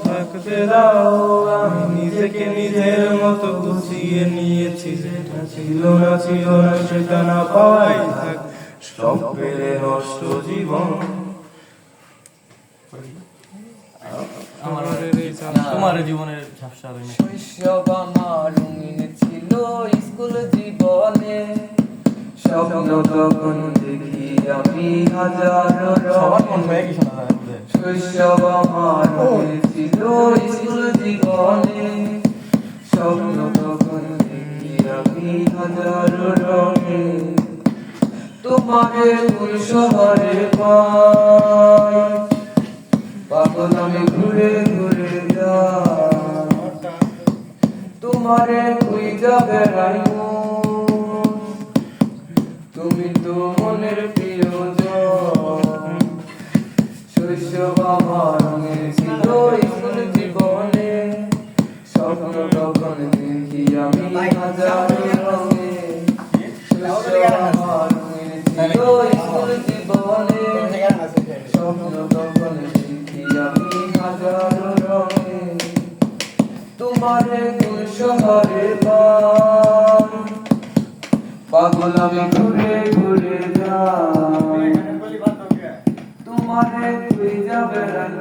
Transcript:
থাকতে দাও। আমি নিজেকে নিজের মতো গুছিয়ে নিয়েছি, যেটা ছিল না সেটা না পাওয়াই থাক, সব পেরে নষ্ট জীবন। তোমার জীবনের ঝাপসা শৈশব আমার রঙিন ছিল স্কুল জীবনে, স্বপ্ন তখন দেখি আমি হাজারো রঙে। শৈশব আমার রঙিন ছিল স্কুল জীবনে, স্বপ্ন তখন দেখি আমি হাজারো রঙে। তোমাকে কোন শহরে পাই, পাগল আমি ঘুরে ঘুরে যাই, তোমারে খুঁজা বেড়াই মন, তুমি তো মনের প্রিয়জন। শৈশব আমার রঙিন ছিল স্কুল জীবনে, স্বপ্ন তখন দেখি আমি হাজারো রঙে। শৈশব আমার রঙিন ছিল স্কুল জীবনে, স্বপ্ন তখন দেখি আমি হাজারো রঙে। তোমারে কোন শহরে পাই, পাগল আমি ঘুরে ঘুরে যাই, তোমারে খুঁজা বেড়াই।